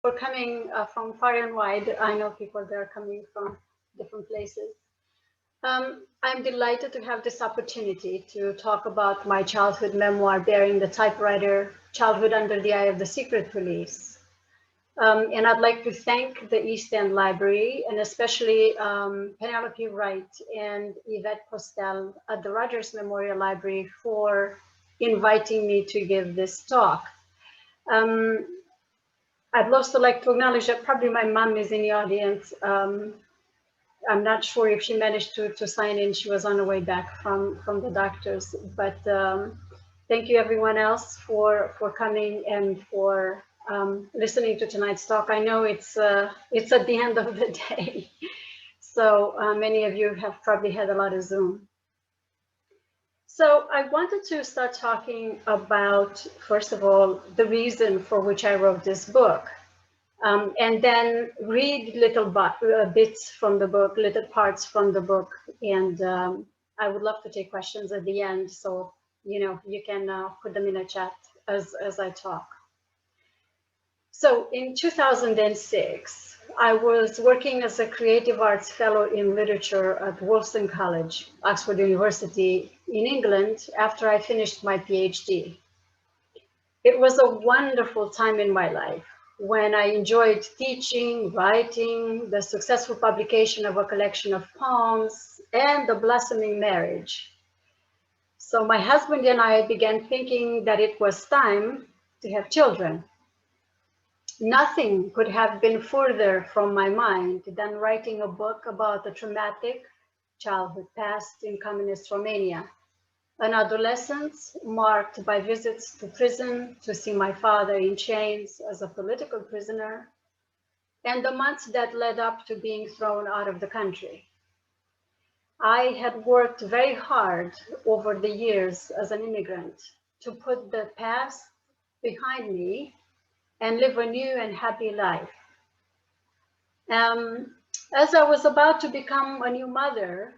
for coming from far and wide. I know people that are coming from different places. I'm delighted to have this opportunity to talk about my childhood memoir, bearing the typewriter, Childhood Under the Eye of the Secret Police. And I'd like to thank the East End Library, and especially Penelope Wright and Yvette Postel at the Rogers Memorial Library for inviting me to give this talk. I'd also like to acknowledge that probably my mom is in the audience. I'm not sure if she managed to sign in. She was on her way back from the doctors. But thank you everyone else for coming and for listening to tonight's talk. I know it's at the end of the day. So many of you have probably had a lot of Zoom. So I wanted to start talking about, first of all, the reason for which I wrote this book. And then read little bits from the book, little parts from the book. And I would love to take questions at the end. So, you can put them in a chat as I talk. So in 2006, I was working as a creative arts fellow in literature at Wolfson College, Oxford University in England, after I finished my PhD. It was a wonderful time in my life when I enjoyed teaching, writing, the successful publication of a collection of poems, and the blossoming marriage. So my husband and I began thinking that it was time to have children. Nothing could have been further from my mind than writing a book about a traumatic childhood past in communist Romania. An adolescence marked by visits to prison to see my father in chains as a political prisoner, and the months that led up to being thrown out of the country. I had worked very hard over the years as an immigrant to put the past behind me and live a new and happy life. As I was about to become a new mother,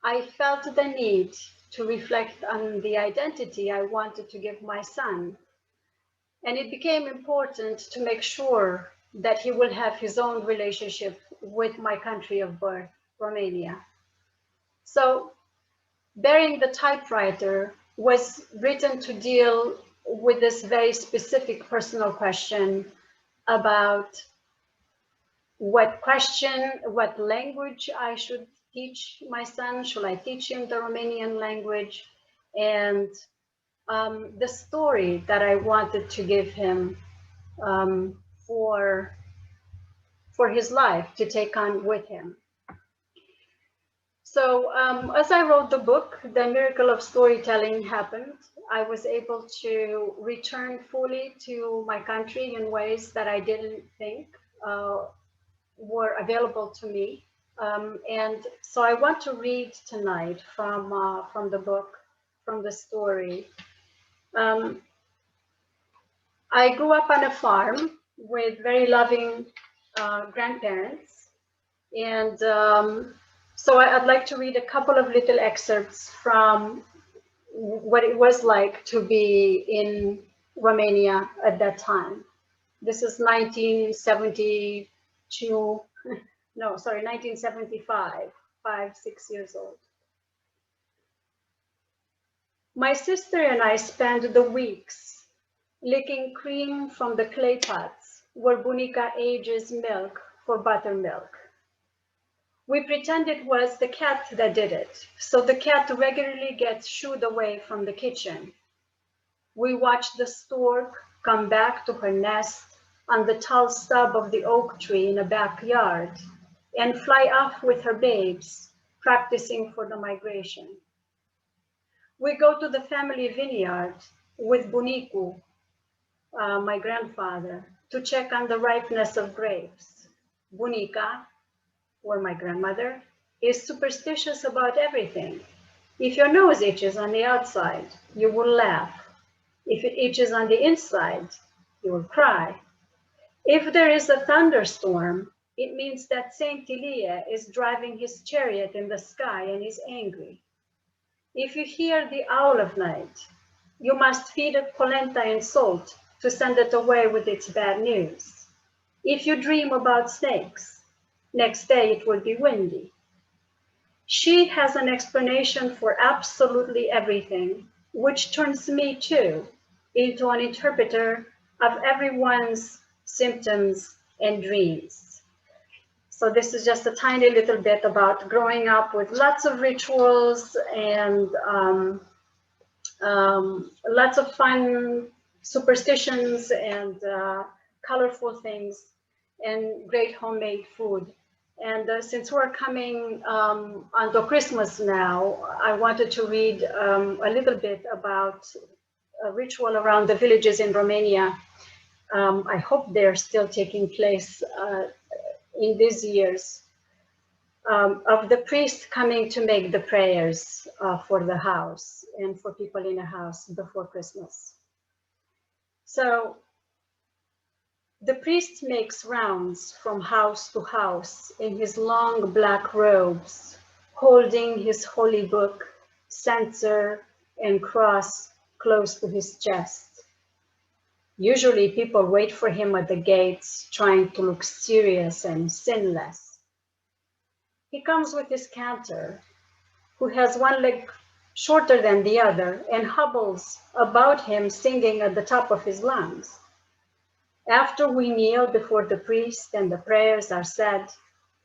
I felt the need to reflect on the identity I wanted to give my son. And it became important to make sure that he would have his own relationship with my country of birth, Romania. So, Bearing the Typewriter was written to deal with this very specific personal question about what language I should teach my son. Should I teach him the Romanian language? And the story that I wanted to give him for his life to take on with him. So as I wrote the book, the miracle of storytelling happened. I was able to return fully to my country in ways that I didn't think were available to me. And so I want to read tonight from the book, from the story. I grew up on a farm with very loving grandparents. And so I'd like to read a couple of little excerpts from what it was like to be in Romania at that time. This is 1972, 1975, 6 years old. My sister and I spent the weeks licking cream from the clay pots where Bunica ages milk for buttermilk. We pretend it was the cat that did it, so the cat regularly gets shooed away from the kitchen. We watch the stork come back to her nest on the tall stub of the oak tree in the backyard and fly off with her babes, practicing for the migration. We go to the family vineyard with Bunicu, my grandfather, to check on the ripeness of grapes. Bunica, or my grandmother, is superstitious about everything. If your nose itches on the outside, you will laugh. If it itches on the inside, you will cry. If there is a thunderstorm, it means that Saint Elia is driving his chariot in the sky and is angry. If you hear the owl of night, you must feed it polenta and salt to send it away with its bad news. If you dream about snakes, next day it will be windy. She has an explanation for absolutely everything, which turns me too into an interpreter of everyone's symptoms and dreams. So this is just a tiny little bit about growing up with lots of rituals and lots of fun superstitions and colorful things and great homemade food. And since we're coming onto Christmas now, I wanted to read a little bit about a ritual around the villages in Romania. I hope they're still taking place in these years, of the priest coming to make the prayers for the house and for people in a house before Christmas. So the priest makes rounds from house to house in his long black robes, holding his holy book, censer, and cross close to his chest. Usually people wait for him at the gates, trying to look serious and sinless. He comes with his cantor, who has one leg shorter than the other and hobbles about him singing at the top of his lungs. After we kneel before the priest and the prayers are said,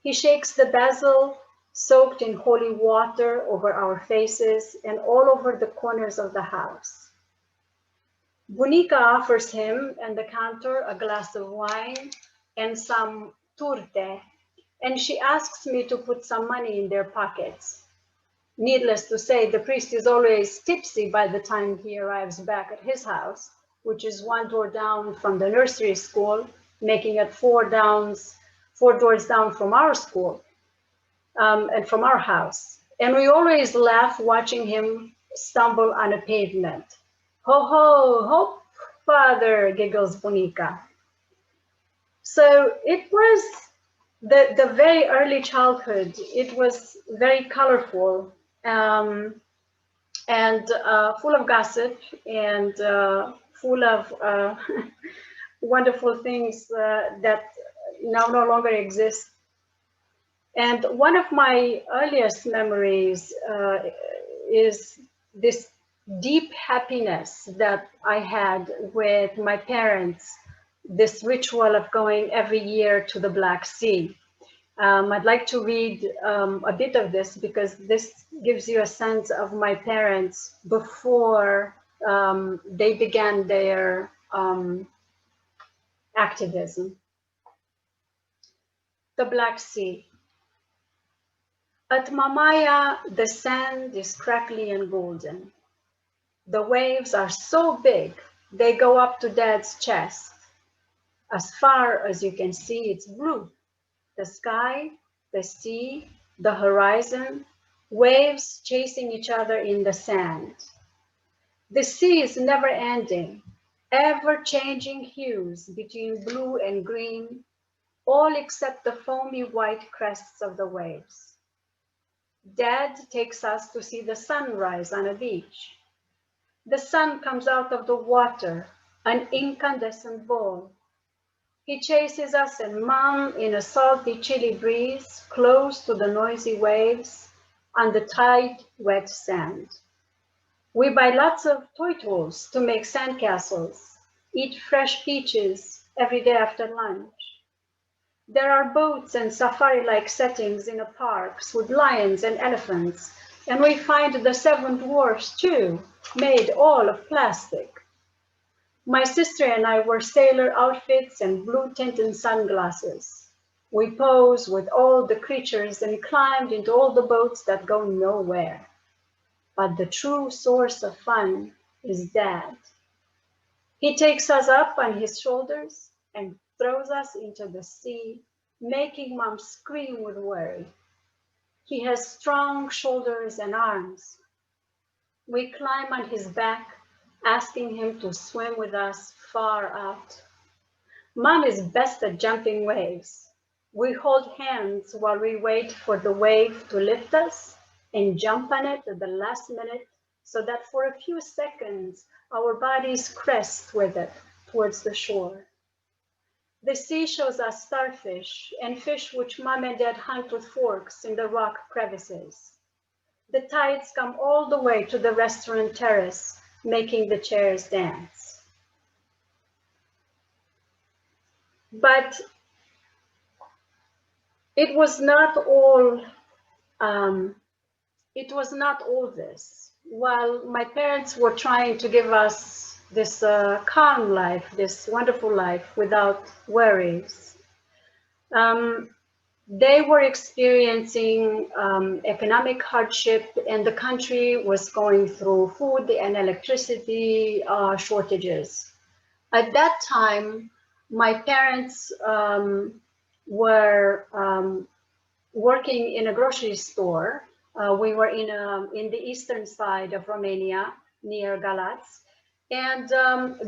he shakes the basil soaked in holy water over our faces and all over the corners of the house. Bunica offers him and the cantor a glass of wine and some turte, and she asks me to put some money in their pockets. Needless to say, the priest is always tipsy by the time he arrives back at his house, which is one door down from the nursery school, making it four doors down from our school and from our house. And we always laugh watching him stumble on a pavement. Ho, ho, ho, father, giggles Bunica. So it was the very early childhood. It was very colorful and full of gossip and full of wonderful things that now no longer exist. And one of my earliest memories is this deep happiness that I had with my parents, this ritual of going every year to the Black Sea. I'd like to read a bit of this because this gives you a sense of my parents before they began their activism. The Black Sea. At Mamaya, the sand is crackly and golden. The waves are so big, they go up to Dad's chest. As far as you can see, it's blue. The sky, the sea, the horizon, waves chasing each other in the sand. The sea is never ending, ever-changing hues between blue and green, all except the foamy white crests of the waves. Dad takes us to see the sunrise on a beach. The sun comes out of the water, an incandescent ball. He chases us and Mom in a salty, chilly breeze, close to the noisy waves on the tight, wet sand. We buy lots of toy tools to make sandcastles, eat fresh peaches every day after lunch. There are boats and safari-like settings in the parks with lions and elephants, and we find the 7 dwarfs too, made all of plastic. My sister and I wear sailor outfits and blue tinted sunglasses. We pose with all the creatures and climbed into all the boats that go nowhere. But the true source of fun is Dad. He takes us up on his shoulders and throws us into the sea, making Mom scream with worry. He has strong shoulders and arms. We climb on his back, asking him to swim with us far out. Mom is best at jumping waves. We hold hands while we wait for the wave to lift us and jump on it at the last minute so that for a few seconds our bodies crest with it towards the shore. The sea shows us starfish and fish which mom and dad hunt with forks in the rock crevices. The tides come all the way to the restaurant terrace, making the chairs dance. But it was not all. It was not all this. While my parents were trying to give us this calm life, this wonderful life without worries, um, they were experiencing economic hardship, and the country was going through food and electricity shortages. At that time, my parents were working in a grocery store. We were in the eastern side of Romania, near Galați, and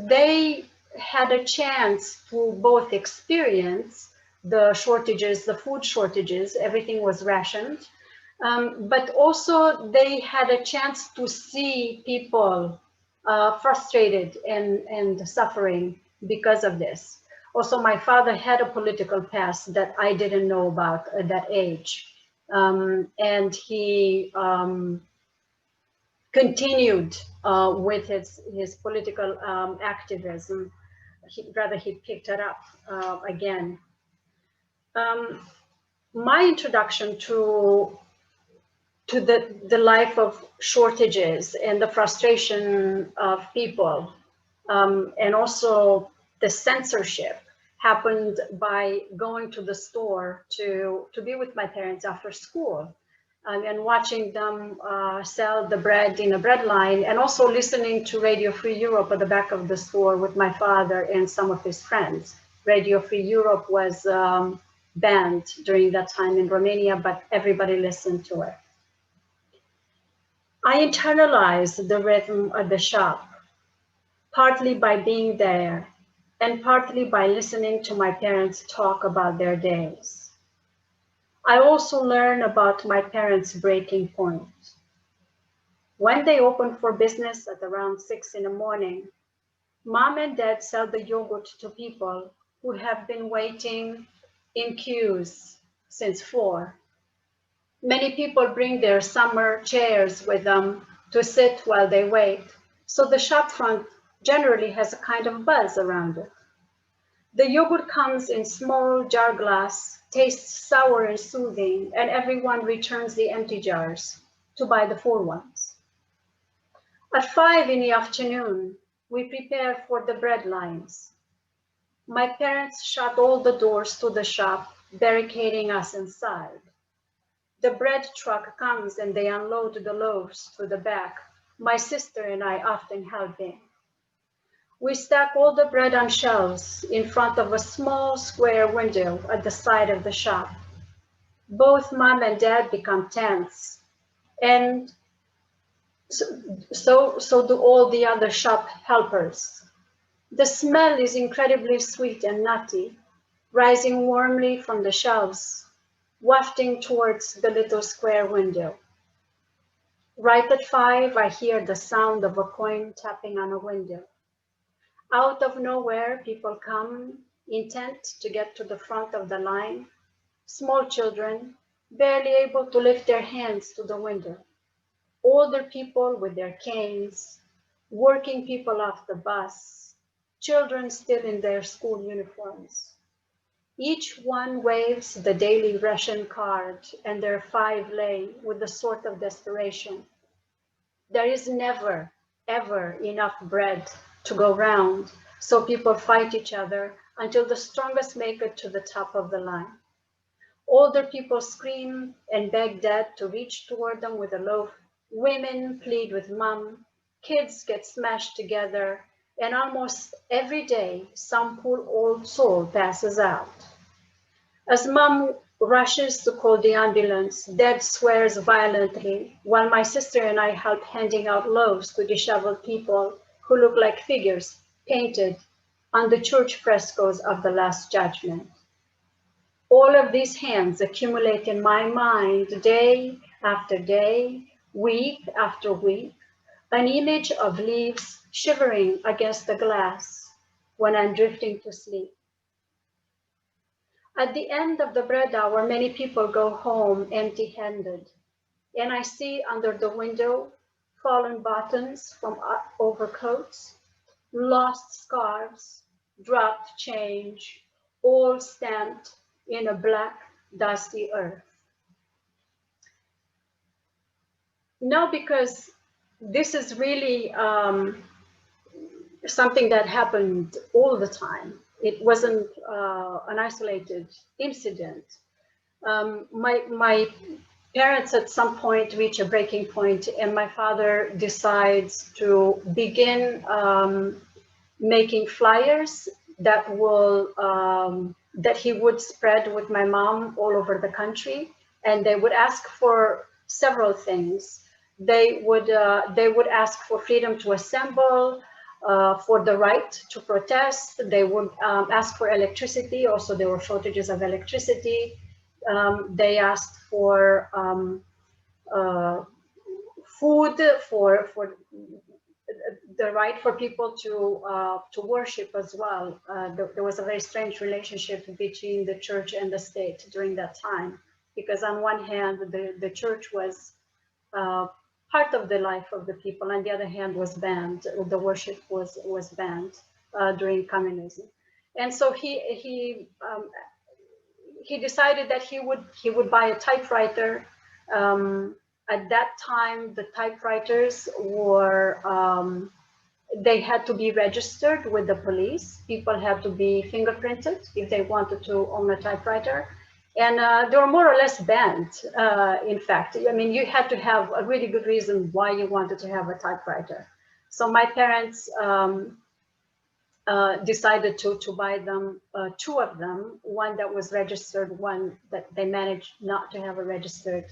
they had a chance to both experience the shortages, the food shortages, everything was rationed, but also they had a chance to see people frustrated and suffering because of this. Also, my father had a political past that I didn't know about at that age. And he continued with his political activism. He picked it up again. My introduction to the life of shortages and the frustration of people, and also the censorship, happened by going to the store to be with my parents after school, and watching them sell the bread in a bread line, and also listening to Radio Free Europe at the back of the store with my father and some of his friends. Radio Free Europe was banned during that time in Romania, but everybody listened to it. I internalized the rhythm of the shop, partly by being there and partly by listening to my parents talk about their days. I also learned about my parents' breaking point. When they open for business at around 6 in the morning, mom and dad sell the yogurt to people who have been waiting in queues since 4. Many people bring their summer chairs with them to sit while they wait, so the shop front generally has a kind of buzz around it. The yogurt comes in small jar glass, tastes sour and soothing, and everyone returns the empty jars to buy the full ones. At 5 in the afternoon, we prepare for the bread lines. My parents shut all the doors to the shop, barricading us inside. The bread truck comes and they unload the loaves to the back. My sister and I often helping. We stack all the bread on shelves in front of a small square window at the side of the shop. Both mom and dad become tense, and so do all the other shop helpers. The smell is incredibly sweet and nutty, rising warmly from the shelves, wafting towards the little square window. Right at 5, I hear the sound of a coin tapping on a window. Out of nowhere, people come, intent to get to the front of the line. Small children, barely able to lift their hands to the window. Older people with their canes, working people off the bus, children still in their school uniforms. Each one waves the daily ration card and their 5 lei with a sort of desperation. There is never, ever enough bread to go round, so people fight each other until the strongest make it to the top of the line. Older people scream and beg dad to reach toward them with a loaf. Women plead with mom. Kids get smashed together, and almost every day, some poor old soul passes out. As mom rushes to call the ambulance, dad swears violently, while my sister and I help handing out loaves to disheveled people who look like figures painted on the church frescoes of the Last Judgment. All of these hands accumulate in my mind day after day, week after week, an image of leaves shivering against the glass when I'm drifting to sleep. At the end of the bread hour, many people go home empty-handed. And I see under the window fallen buttons from overcoats, lost scarves, dropped change, all stamped in a black, dusty earth. No, because this is really something that happened all the time. It wasn't an isolated incident. My parents at some point reach a breaking point, and my father decides to begin making flyers that will that he would spread with my mom all over the country, and they would ask for several things. They would ask for freedom to assemble, for the right to protest. They would ask for electricity. Also, there were shortages of electricity. They asked for food, for the right for people to worship as well. There was a very strange relationship between the church and the state during that time, because on one hand, the church was part of the life of the people, on the other hand was banned. The worship was banned during communism, and so he decided that he would buy a typewriter. At that time, the typewriters were they had to be registered with the police. People had to be fingerprinted if they wanted to own a typewriter. And they were more or less banned, in fact. I mean, you had to have a really good reason why you wanted to have a typewriter. So my parents decided to buy them, two of them, one that was registered, one that they managed not to have a registered,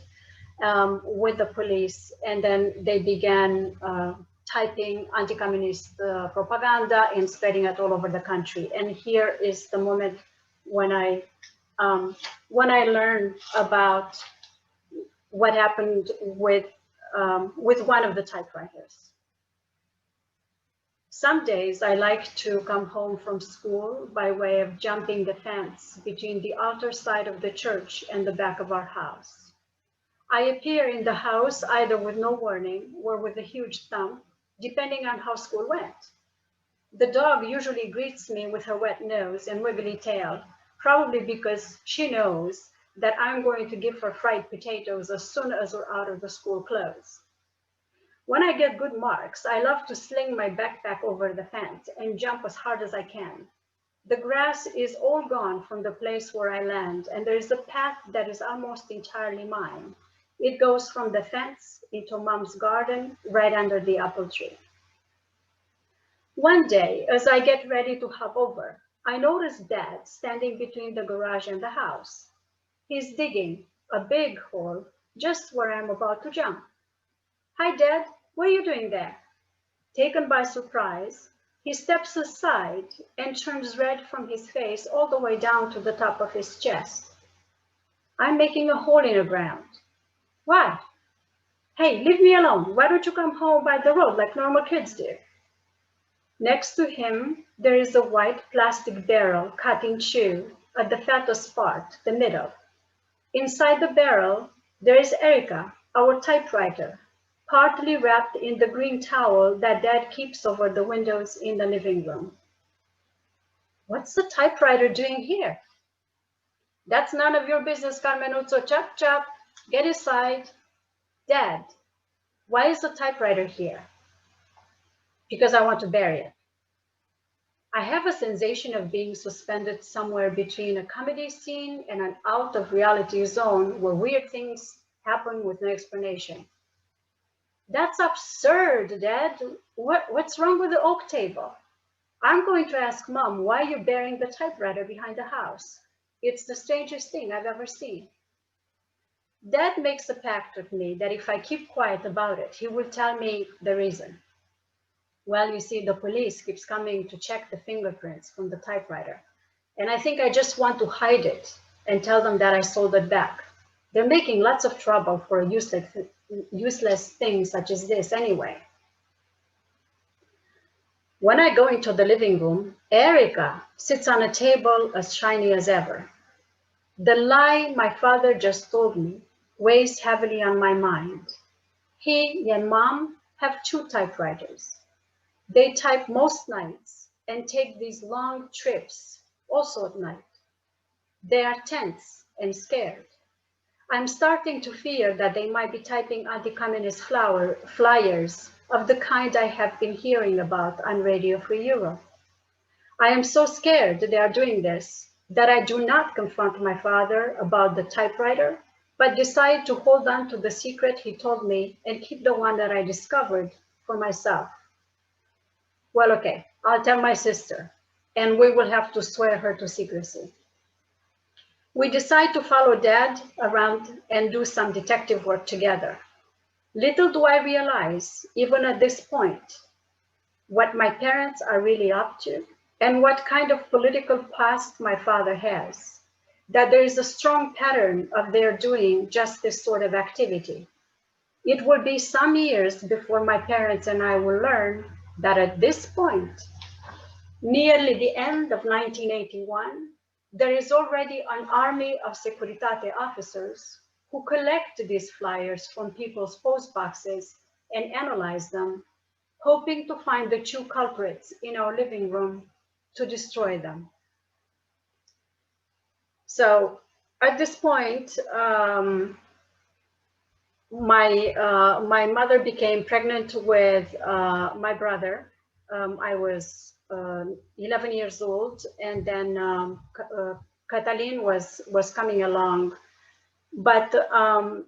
with the police. And then they began typing anti-communist propaganda and spreading it all over the country. And here is the moment when I learned about what happened with one of the typewriters. Some days I like to come home from school by way of jumping the fence between the outer side of the church and the back of our house. I appear in the house either with no warning or with a huge thump, depending on how school went. The dog usually greets me with her wet nose and wiggly tail, probably because she knows that I'm going to give her fried potatoes as soon as we're out of the school clothes. When I get good marks, I love to sling my backpack over the fence and jump as hard as I can. The grass is all gone from the place where I land, and there is a path that is almost entirely mine. It goes from the fence into Mom's garden, right under the apple tree. One day, as I get ready to hop over, I notice Dad standing between the garage and the house. He's digging a big hole just where I'm about to jump. Hi, Dad, what are you doing there? Taken by surprise, he steps aside and turns red from his face all the way down to the top of his chest. I'm making a hole in the ground. Why? Hey, leave me alone. Why don't you come home by the road like normal kids do? Next to him, there is a white plastic barrel cut in two at the fattest part, the middle. Inside the barrel, there is Erica, our typewriter, partly wrapped in the green towel that Dad keeps over the windows in the living room. What's the typewriter doing here? That's none of your business, Carmen. Chop, chop. Get inside. Dad, why is the typewriter here? Because I want to bury it. I have a sensation of being suspended somewhere between a comedy scene and an out of reality zone where weird things happen with no explanation. That's absurd, Dad. What's wrong with the oak table? I'm going to ask Mom why you're burying the typewriter behind the house. It's the strangest thing I've ever seen. Dad makes a pact with me that if I keep quiet about it, he will tell me the reason. Well, you see, the police keeps coming to check the fingerprints from the typewriter. And I think I just want to hide it and tell them that I sold it back. They're making lots of trouble for a useless thing such as this anyway. When I go into the living room, Erica sits on a table as shiny as ever. The lie my father just told me weighs heavily on my mind. He and mom have two typewriters. They type most nights and take these long trips, also at night. They are tense and scared. I'm starting to fear that they might be typing anti-communist flyers of the kind I have been hearing about on Radio Free Europe. I am so scared they are doing this that I do not confront my father about the typewriter, but decide to hold on to the secret he told me and keep the one that I discovered for myself. Well, okay, I'll tell my sister, and we will have to swear her to secrecy. We decide to follow Dad around and do some detective work together. Little do I realize, even at this point, what my parents are really up to and what kind of political past my father has, that there is a strong pattern of their doing just this sort of activity. It will be some years before my parents and I will learn that at this point, nearly the end of 1981, there is already an army of Securitate officers who collect these flyers from people's post boxes and analyze them, hoping to find the true culprits in our living room to destroy them. So at this point, my mother became pregnant with my brother. I was 11 years old, and then Catalin was coming along. But on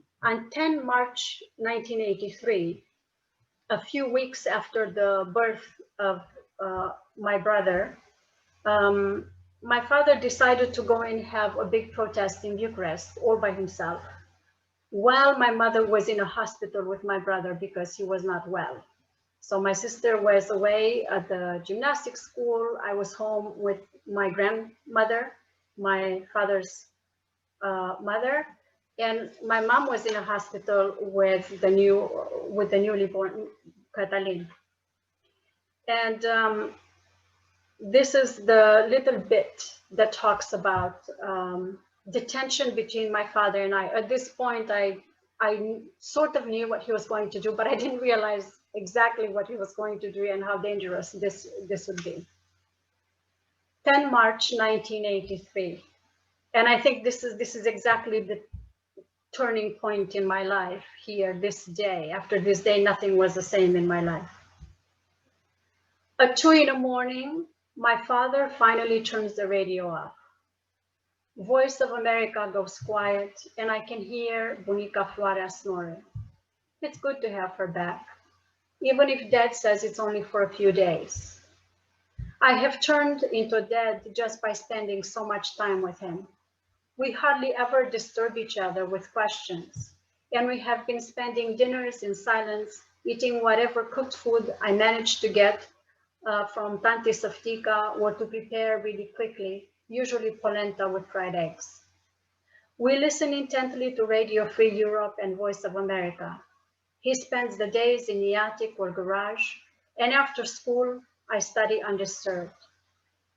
10 March 1983, a few weeks after the birth of my brother, my father decided to go and have a big protest in Bucharest all by himself, while my mother was in a hospital with my brother because he was not well. So my sister was away at the gymnastics school. I was home with my grandmother, my father's mother, and my mom was in a hospital with the newly born Catalin. And this is the little bit that talks about the tension between my father and I. At this point, I sort of knew what he was going to do, but I didn't realize exactly what he was going to do and how dangerous this would be. 10 March 1983. And I think this is exactly the turning point in my life here, this day. After this day, nothing was the same in my life. At 2 in the morning, my father finally turns the radio off. Voice of America goes quiet, and I can hear Bunica Floarea snoring. It's good to have her back, even if Dad says it's only for a few days. I have turned into Dad just by spending so much time with him. We hardly ever disturb each other with questions, and we have been spending dinners in silence, eating whatever cooked food I managed to get from Tanti Softica or to prepare really quickly, usually polenta with fried eggs. We listen intently to Radio Free Europe and Voice of America. He spends the days in the attic or garage, and after school, I study undisturbed.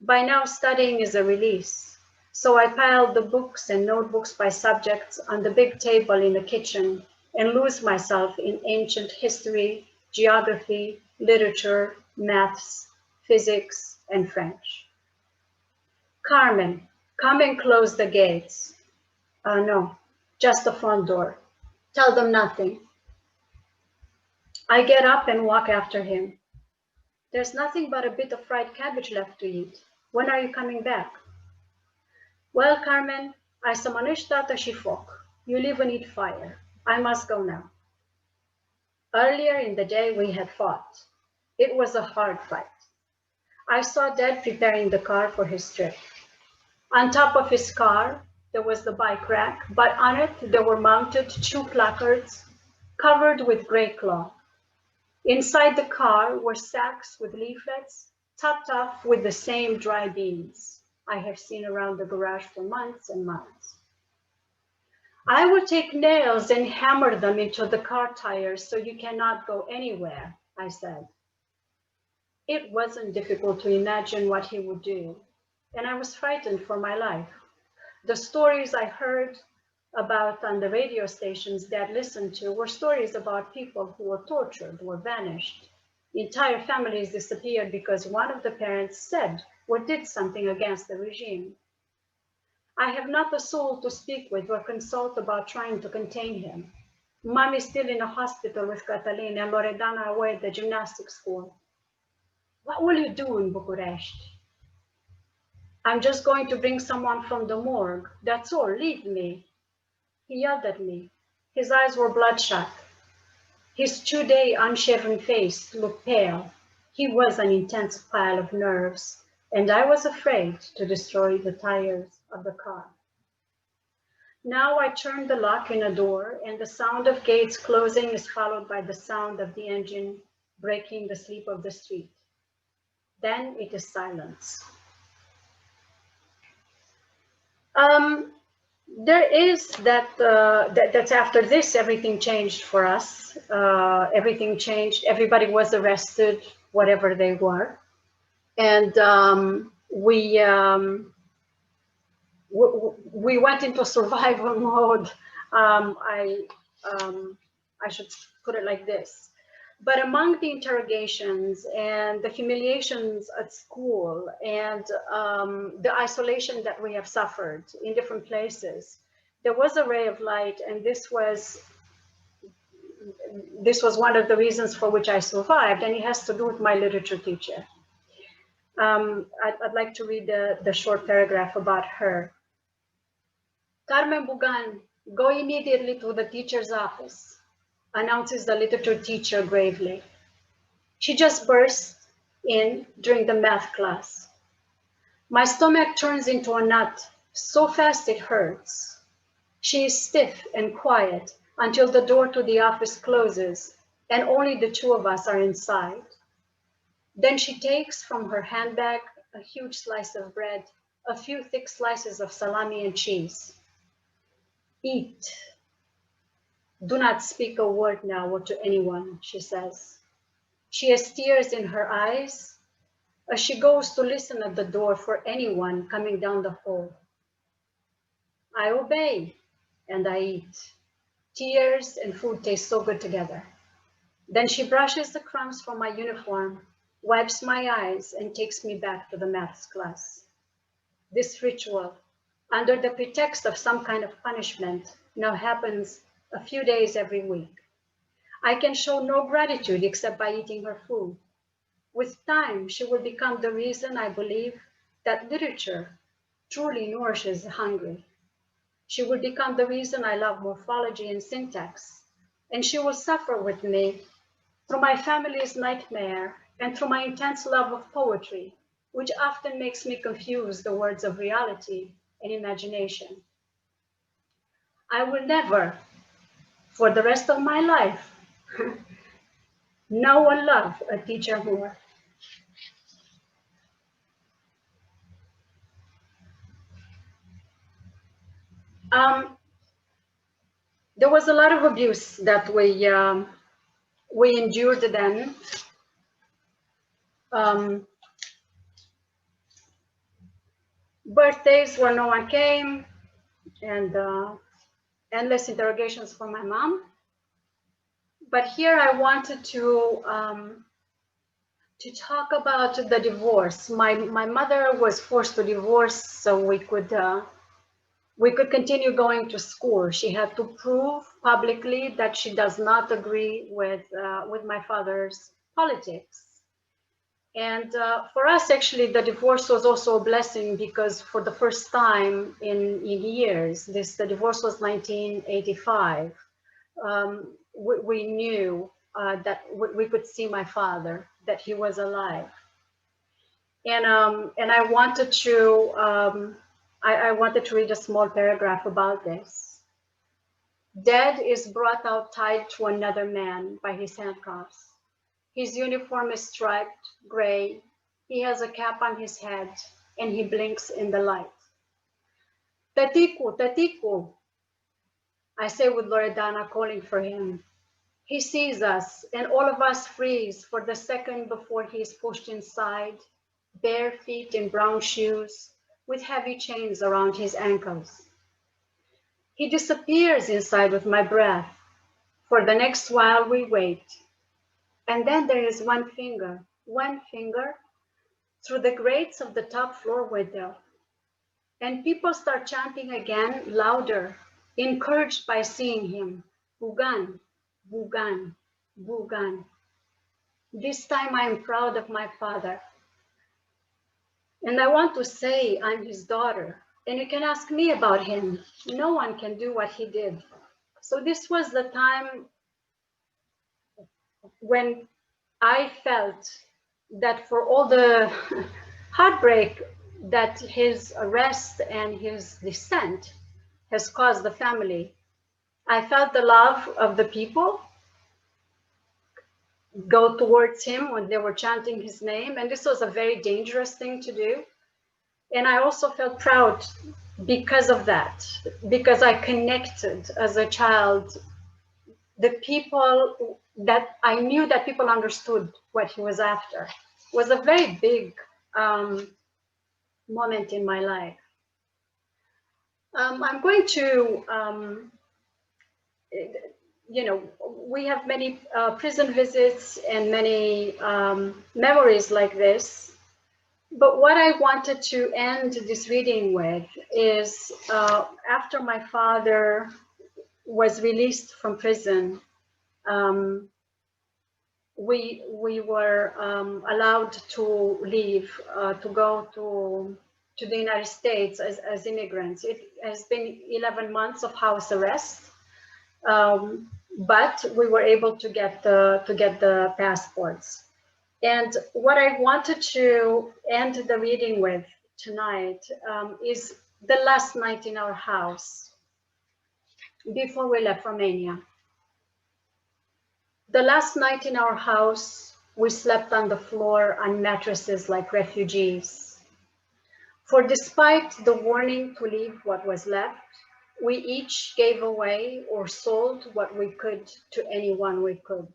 By now, studying is a release, so I pile the books and notebooks by subjects on the big table in the kitchen and lose myself in ancient history, geography, literature, maths, physics, and French. Carmen, come and close the gates. No, just the front door. Tell them nothing. I get up and walk after him. There's nothing but a bit of fried cabbage left to eat. When are you coming back? Well, Carmen, ai să mănânci tată și foc. You live and eat fire. I must go now. Earlier in the day, we had fought. It was a hard fight. I saw Dad preparing the car for his trip. On top of his car, there was the bike rack, but on it there were mounted 2 placards covered with gray cloth. Inside the car were sacks with leaflets, topped off with the same dry beans I have seen around the garage for months and months. I will take nails and hammer them into the car tires so you cannot go anywhere, I said. It wasn't difficult to imagine what he would do, and I was frightened for my life. The stories I heard about on the radio stations Dad listened to were stories about people who were tortured, were vanished. Entire families disappeared because one of the parents said or did something against the regime. I have not a soul to speak with or consult about trying to contain him. Mom is still in a hospital with Catalina and Loredana away at the gymnastics school. What will you do in Bucharest? I'm just going to bring someone from the morgue. That's all, leave me. He yelled at me. His eyes were bloodshot. His 2-day unshaven face looked pale. He was an intense pile of nerves, and I was afraid to destroy the tires of the car. Now I turn the lock in a door, and the sound of gates closing is followed by the sound of the engine breaking the sleep of the street. Then it is silence. There is that's after this, everything changed for us. Everything changed. Everybody was arrested, whatever they were. And we went into survival mode. I should put it like this. But among the interrogations and the humiliations at school and the isolation that we have suffered in different places, there was a ray of light, and this was one of the reasons for which I survived, and it has to do with my literature teacher. I'd like to read the short paragraph about her. Carmen Bugan, go immediately to the teacher's office, announces the literature teacher gravely. She just burst in during the math class. My stomach turns into a knot so fast it hurts. She is stiff and quiet until the door to the office closes and only the two of us are inside. Then she takes from her handbag a huge slice of bread, a few thick slices of salami and cheese. Eat. Do not speak a word now or to anyone, she says. She has tears in her eyes as she goes to listen at the door for anyone coming down the hall. I obey and I eat. Tears and food taste so good together. Then she brushes the crumbs from my uniform, wipes my eyes, and takes me back to the maths class. This ritual, under the pretext of some kind of punishment, now happens a few days every week. I can show no gratitude except by eating her food. With time, she will become the reason I believe that literature truly nourishes the hungry. She will become the reason I love morphology and syntax, and she will suffer with me through my family's nightmare and through my intense love of poetry, which often makes me confuse the words of reality and imagination. I will never, for the rest of my life, know or love a teacher more. There was a lot of abuse that we endured then. Birthdays where no one came, and endless interrogations from my mom. But here I wanted to talk about the divorce. My mother was forced to divorce so we could continue going to school. She had to prove publicly that she does not agree with my father's politics. And for us, actually, the divorce was also a blessing because for the first time in years, the divorce was 1985. We knew that we could see my father, that he was alive. And I wanted to I wanted to read a small paragraph about this. Dad is brought out tied to another man by his handcuffs. His uniform is striped gray. He has a cap on his head and he blinks in the light. Tatiku, Tatiku, I say with Loredana calling for him. He sees us and all of us freeze for the second before he is pushed inside, bare feet in brown shoes, with heavy chains around his ankles. He disappears inside with my breath. For the next while we wait. And then there is one finger through the grates of the top floor window. And people start chanting again, louder, encouraged by seeing him. Bugan, Bugan, Bugan. This time I'm proud of my father. And I want to say I'm his daughter. And you can ask me about him. No one can do what he did. So this was the time when I felt that for all the heartbreak that his arrest and his descent has caused the family, I felt the love of the people go towards him when they were chanting his name. And this was a very dangerous thing to do. And I also felt proud because of that, because I connected as a child, the people that I knew that people understood what he was after. It was a very big moment in my life. I'm going to, you know, we have many prison visits and many memories like this. But what I wanted to end this reading with is after my father was released from prison, we were allowed to leave, to go to the United States as immigrants. It has been 11 months of house arrest, but we were able to get the passports. And what I wanted to end the reading with tonight is the last night in our house before we left Romania. The last night in our house, we slept on the floor on mattresses like refugees. For despite the warning to leave what was left, we each gave away or sold what we could to anyone we could.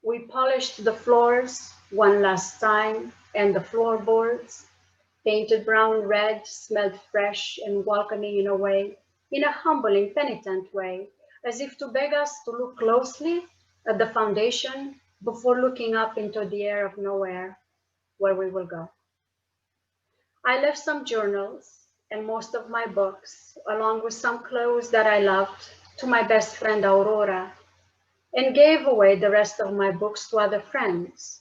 We polished the floors one last time, and the floorboards, painted brown red, smelled fresh and welcoming in a way, in a humbling, penitent way, as if to beg us to look closely at the foundation before looking up into the air of nowhere where we will go. I left some journals and most of my books, along with some clothes that I loved, to my best friend Aurora, and gave away the rest of my books to other friends.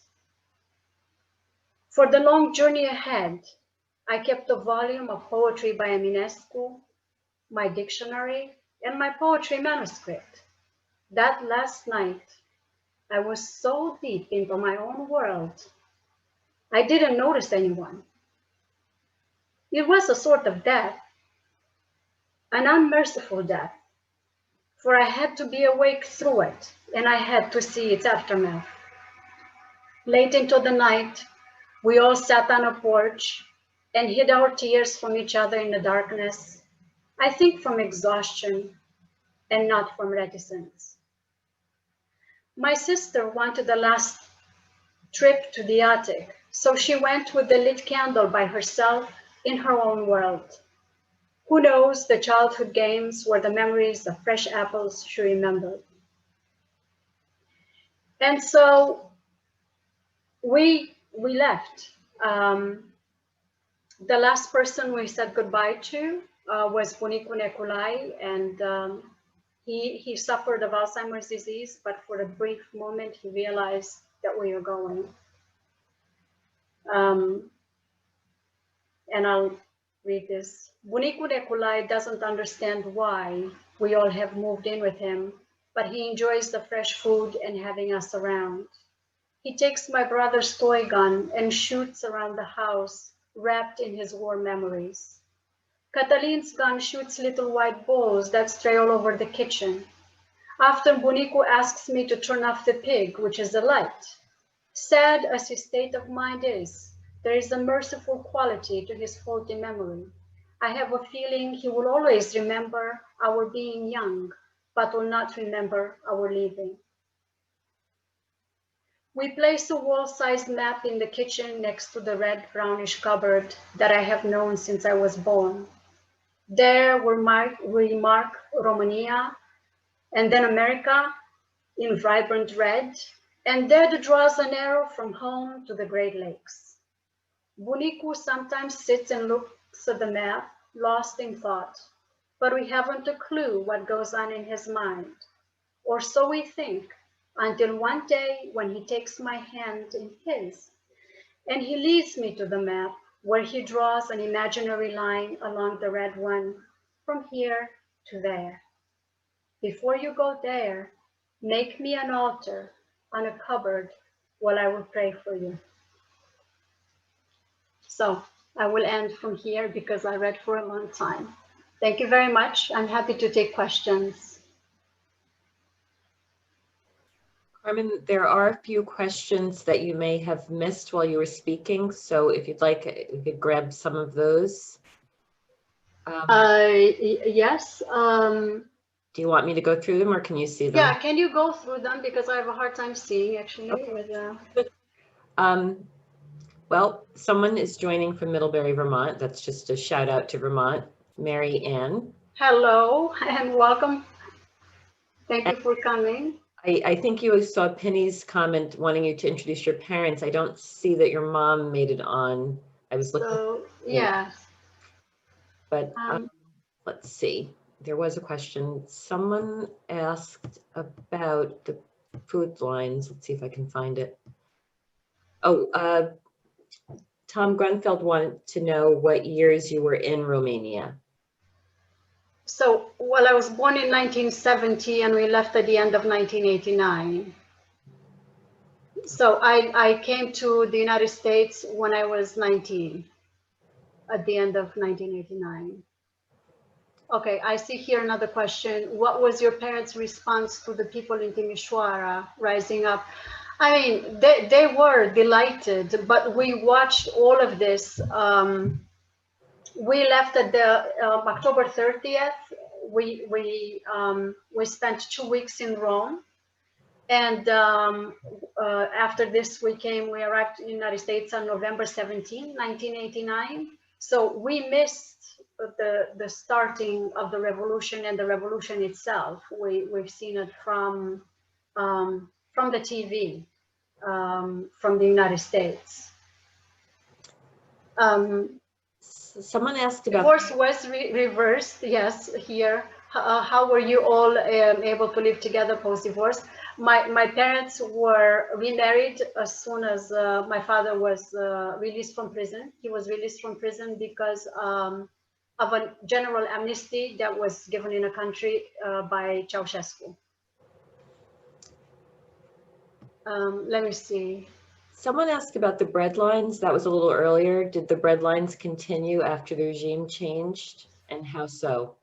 For the long journey ahead, I kept a volume of poetry by Eminescu, my dictionary, and my poetry manuscript. That last night, I was so deep into my own world, I didn't notice anyone. It was a sort of death, an unmerciful death, for I had to be awake through it, and I had to see its aftermath. Late into the night, we all sat on a porch and hid our tears from each other in the darkness, I think from exhaustion and not from reticence. My sister wanted a last trip to the attic, so she went with the lit candle by herself in her own world. Who knows the childhood games were the memories of fresh apples she remembered. And so we left. The last person we said goodbye to was Bunicu Neculai, and he suffered of Alzheimer's disease, but for a brief moment he realized that we were going. And I'll read this. Bunicu Neculai doesn't understand why we all have moved in with him, but he enjoys the fresh food and having us around. He takes my brother's toy gun and shoots around the house, wrapped in his war memories. Catalin's gun shoots little white balls that stray all over the kitchen. Often Bunicu asks me to turn off the pig, which is a light. Sad as his state of mind is, there is a merciful quality to his faulty memory. I have a feeling he will always remember our being young, but will not remember our leaving. We placed a wall-sized map in the kitchen next to the red brownish cupboard that I have known since I was born. There we mark Romania, and then America in vibrant red, and there draws an arrow from home to the Great Lakes. Bunicu sometimes sits and looks at the map, lost in thought, but we haven't a clue what goes on in his mind, or so we think, until one day when he takes my hand in his, and he leads me to the map, where he draws an imaginary line along the red one, from here to there. Before you go there, make me an altar on a cupboard while I will pray for you. So I will end from here because I read for a long time. Thank you very much. I'm happy to take questions. Carmen, there are a few questions that you may have missed while you were speaking. So if you'd like, you could grab some of those. Yes. Do you want me to go through them or can you see them? Yeah, can you go through them because I have a hard time seeing actually. Okay. Well, someone is joining from Middlebury, Vermont. That's just a shout out to Vermont. Mary Ann. Hello and welcome. Thank you for coming. I think you saw Penny's comment wanting you to introduce your parents. I don't see that your mom made it on. I was looking. So, yes. But let's see. There was a question. Someone asked about the food lines. Let's see if I can find it. Oh, Tom Grunfeld wanted to know what years you were in Romania. So, well, I was born in 1970 and we left at the end of 1989. So I came to the United States when I was 19, at the end of 1989. Okay, I see here another question. What was your parents' response to the people in Timișoara rising up? I mean, they were delighted, but we watched all of this. We left at the October 30th. We spent 2 weeks in Rome, and after this we arrived in the United States on November 17, 1989. So we missed the starting of the revolution and the revolution itself. We've seen it from the TV, from the United States. Someone asked about divorce was reversed. Yes, here. How were you all able to live together post-divorce? My parents were remarried as soon as my father was released from prison. He was released from prison because of a general amnesty that was given in a country by Ceausescu. Let me see. Someone asked about the bread lines. That was a little earlier. Did the bread lines continue after the regime changed, and how so?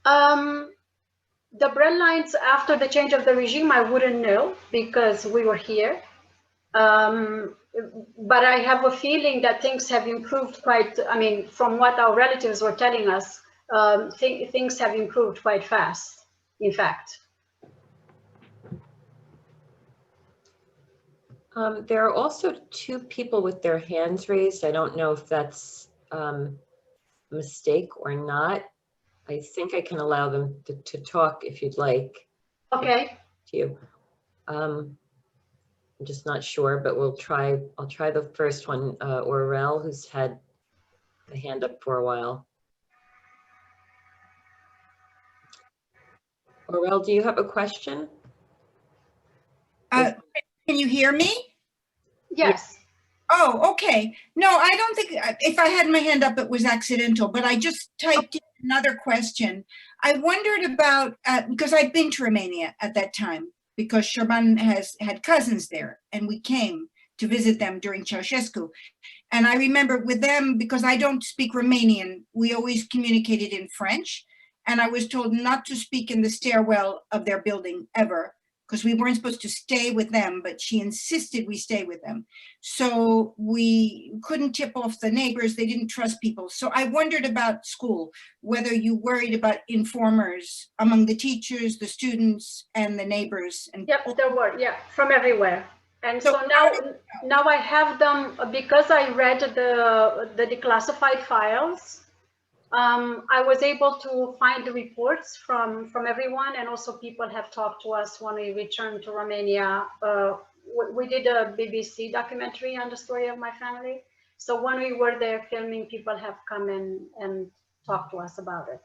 The bread lines after the change of the regime, I wouldn't know because we were here. But I have a feeling that things have improved quite, I mean, from what our relatives were telling us, things have improved quite fast, in fact. There are also two people with their hands raised. I don't know if that's a mistake or not. I think I can allow them to talk if you'd like. Okay. To you. I'm just not sure, but we'll try. I'll try the first one, Aurel, who's had the hand up for a while. Aurel, do you have a question? Can you hear me? Yes. Oh, okay. No, I don't think, if I had my hand up, it was accidental, but I just typed in another question. I wondered about, because I'd been to Romania at that time, because Sherman had cousins there, and we came to visit them during Ceausescu. And I remember with them, because I don't speak Romanian, we always communicated in French, and I was told not to speak in the stairwell of their building ever, because we weren't supposed to stay with them, but she insisted we stay with them. So we couldn't tip off the neighbors, they didn't trust people. So I wondered about school, whether you worried about informers among the teachers, the students, and the neighbors. And yep, there were, yeah, from everywhere. And so now I have them because I read the declassified files. I was able to find the reports from everyone, and also people have talked to us when we returned to Romania. We did a BBC documentary on the story of my family. So when we were there filming, people have come in and talked to us about it.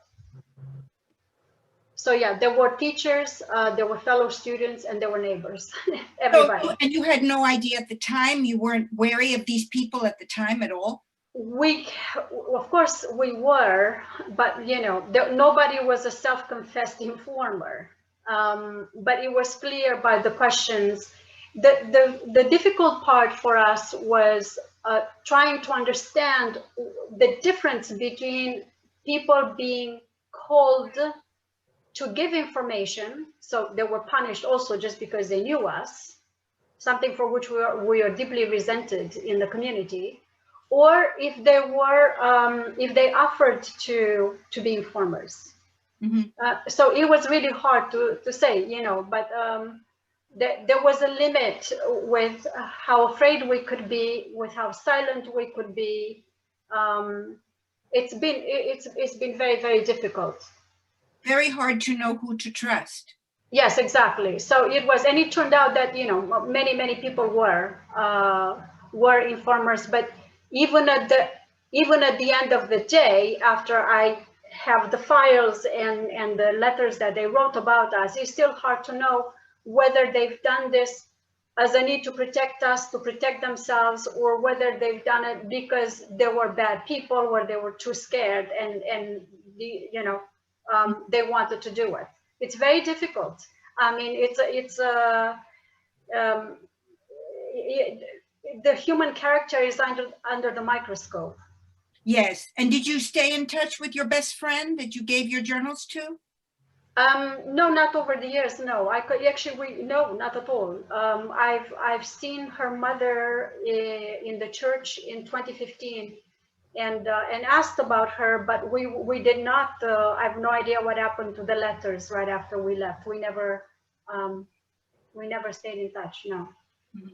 So yeah, there were teachers, there were fellow students, and there were neighbors, everybody. So, and you had no idea at the time, you weren't wary of these people at the time at all? Of course we were, but you know, nobody was a self-confessed informer. But it was clear by the questions. The difficult part for us was trying to understand the difference between people being called to give information, so they were punished also just because they knew us, something for which we are deeply resented in the community, or if they were if they offered to be informers. Mm-hmm. So it was really hard to say, you know, but there was a limit with how afraid we could be, with how silent we could be. It's been very, very difficult. Very hard to know who to trust. Yes, exactly. So it was, and it turned out that, you know, many people were informers, but even at the end of the day, after I have the files and the letters that they wrote about us, it's still hard to know whether they've done this as a need to protect us, to protect themselves, or whether they've done it because they were bad people, or they were too scared and you know, they wanted to do it. It's very difficult. I mean, the human character is under the microscope. Yes. And did you stay in touch with your best friend that you gave your journals to? No, not over the years. No, no, not at all. I've seen her mother in the church in 2015. And asked about her, but we did not. I have no idea what happened to the letters right after we left. We never stayed in touch. No, mm-hmm.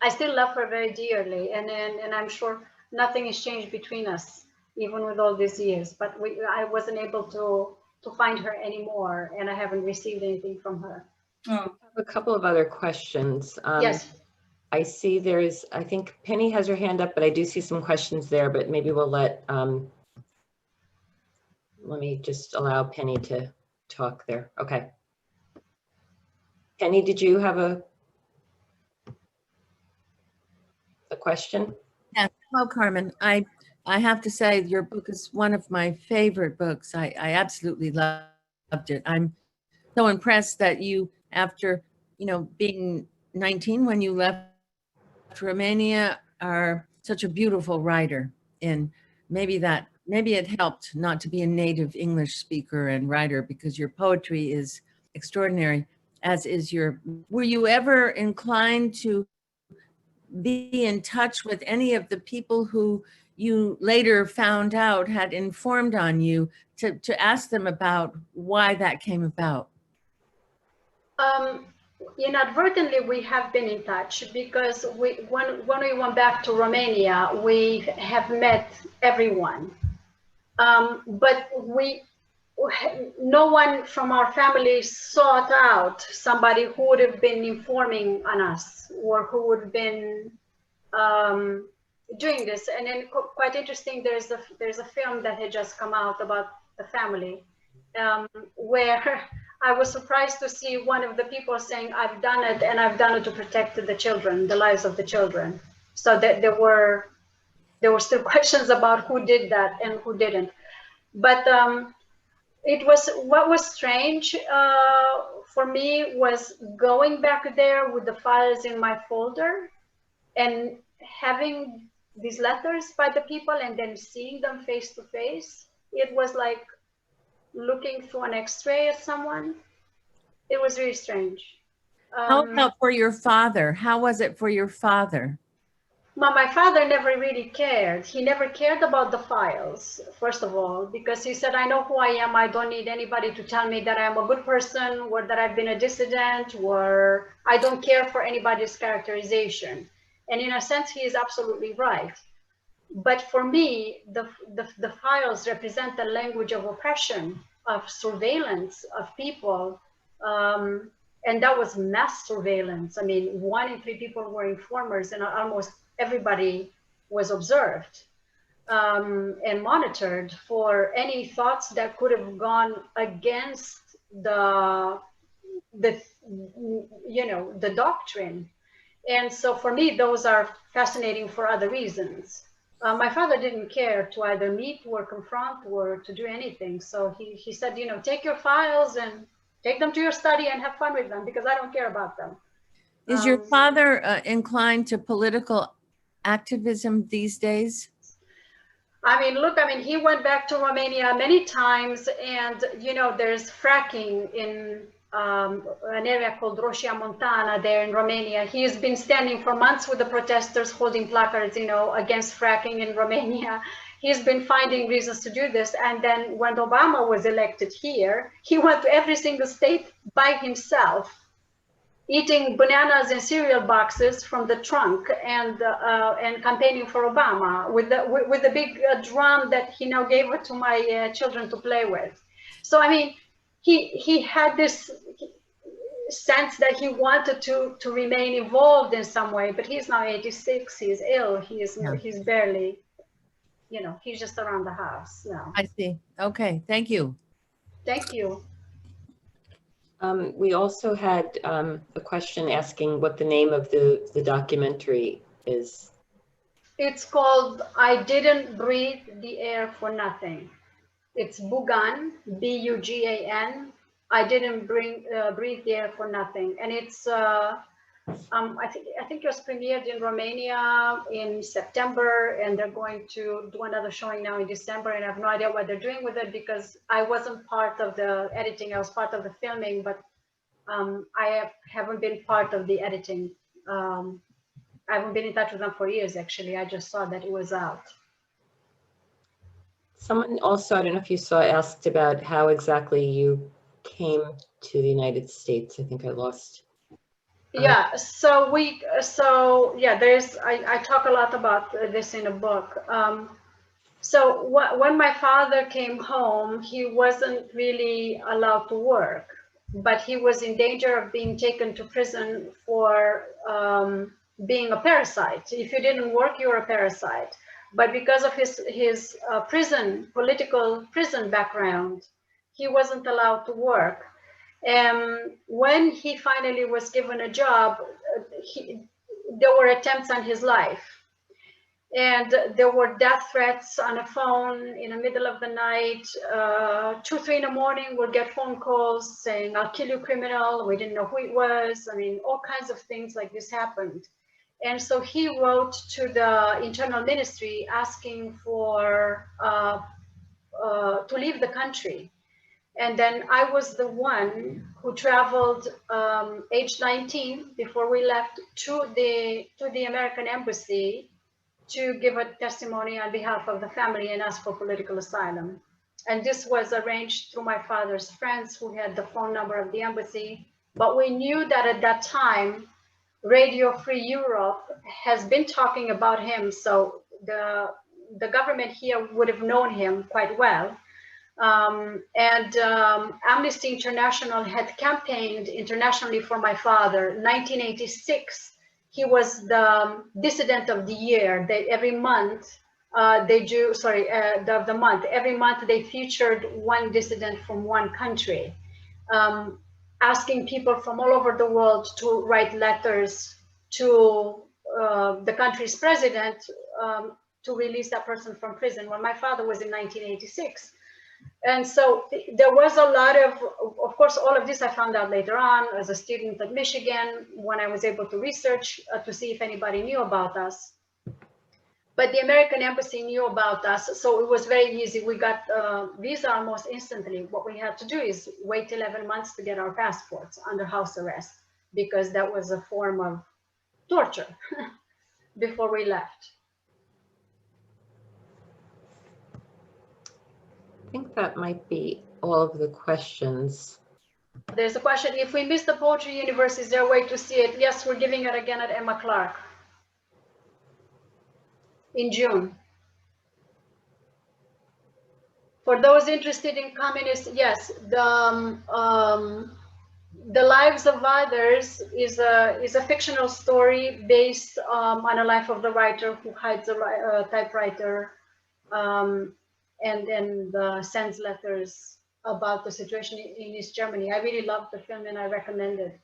I still love her very dearly, and I'm sure nothing has changed between us, even with all these years. But I wasn't able to find her anymore, and I haven't received anything from her. Oh. I have a couple of other questions. Yes. I see I think Penny has her hand up, but I do see some questions there, but maybe we'll let me just allow Penny to talk there. Okay. Penny, did you have a question? Yeah. Hello, Carmen. I have to say your book is one of my favorite books. I absolutely loved it. I'm so impressed that you, after, you know, being 19 when you left Romania, are such a beautiful writer. And maybe it helped not to be a native English speaker and writer, because your poetry is extraordinary, as is were you ever inclined to be in touch with any of the people who you later found out had informed on you, to ask them about why that came about? Inadvertently, we have been in touch, because when we went back to Romania, we have met everyone. But no one from our family sought out somebody who would have been informing on us, or who would have been doing this. And then, quite interesting, there's a film that had just come out about the family, where I was surprised to see one of the people saying, "I've done it, and I've done it to protect the children, the lives of the children." So that there were still questions about who did that and who didn't. But what was strange for me was going back there with the files in my folder and having these letters by the people, and then seeing them face to face. It was like looking through an X-ray at someone. It was really strange. How about for your father? How was it for your father? My father never really cared. He never cared about the files, first of all, because he said, I know who I am. I don't need anybody to tell me that I'm a good person or that I've been a dissident, or I don't care for anybody's characterization. And in a sense, he is absolutely right. But for me, the files represent the language of oppression, of surveillance of people. And that was mass surveillance. I mean, 1 in 3 people were informers, and almost everybody was observed and monitored for any thoughts that could have gone against the the doctrine. And so for me, those are fascinating for other reasons. My father didn't care to either meet or confront or to do anything. So he said, take your files and take them to your study and have fun with them, because I don't care about them. Is your father inclined to political activism these days? I mean, look, he went back to Romania many times, and, there's fracking in an area called Roșia Montana there in Romania. He's been standing for months with the protesters, holding placards, against fracking in Romania. He's been finding reasons to do this. And then when Obama was elected here, he went to every single state by himself, eating bananas and cereal boxes from the trunk, and campaigning for Obama with the big drum that he now gave it to my children to play with. So I mean, he had this sense that he wanted to remain involved in some way, but he's now 86. He's ill. He's barely, he's just around the house now. I see. Okay, thank you. Thank you. We also had a question asking what the name of the documentary is. It's called I Didn't Breathe the Air for Nothing. It's Bugan, B-U-G-A-N. I didn't breathe the air for nothing. And it's, I think it was premiered in Romania in September, and they're going to do another showing now in December. And I have no idea what they're doing with it, because I wasn't part of the editing. I was part of the filming, but I haven't been part of the editing. I haven't been in touch with them for years, actually. I just saw that it was out. Someone also, I don't know if you saw, asked about how exactly you came to the United States. I think I lost. Yeah, so there's, I talk a lot about this in a book. So when my father came home, he wasn't really allowed to work, but he was in danger of being taken to prison for being a parasite. If you didn't work, you were a parasite. But because of his political prison background, he wasn't allowed to work. And when he finally was given a job, there were attempts on his life. And there were death threats on a phone in the middle of the night. 2, 3 in the morning, we'd get phone calls saying, I'll kill you, criminal. We didn't know who it was. I mean, all kinds of things like this happened. And so he wrote to the internal ministry asking for to leave the country. And then I was the one who traveled age 19 before we left to the American embassy to give a testimony on behalf of the family and ask for political asylum. And this was arranged through my father's friends who had the phone number of the embassy. But we knew that at that time, Radio Free Europe has been talking about him. So the government here would have known him quite well. Amnesty International had campaigned internationally for my father. 1986, he was the dissident of the year. Every month every month they featured one dissident from one country, asking people from all over the world to write letters to the country's president to release that person from prison. When my father was in 1986. And so there was a lot of course, all of this I found out later on as a student at Michigan, when I was able to research to see if anybody knew about us. But the American embassy knew about us, so it was very easy. We got visa almost instantly. What we had to do is wait 11 months to get our passports under house arrest, because that was a form of torture. before we left. I think that might be all of the questions. There's a question, if we miss the Poetry Universe, is there a way to see it? Yes, we're giving it again at Emma Clark in June. For those interested in communist, yes, the Lives of Others is a fictional story based on a life of the writer who hides a typewriter and sends letters about the situation in East Germany. I really loved the film and I recommend it.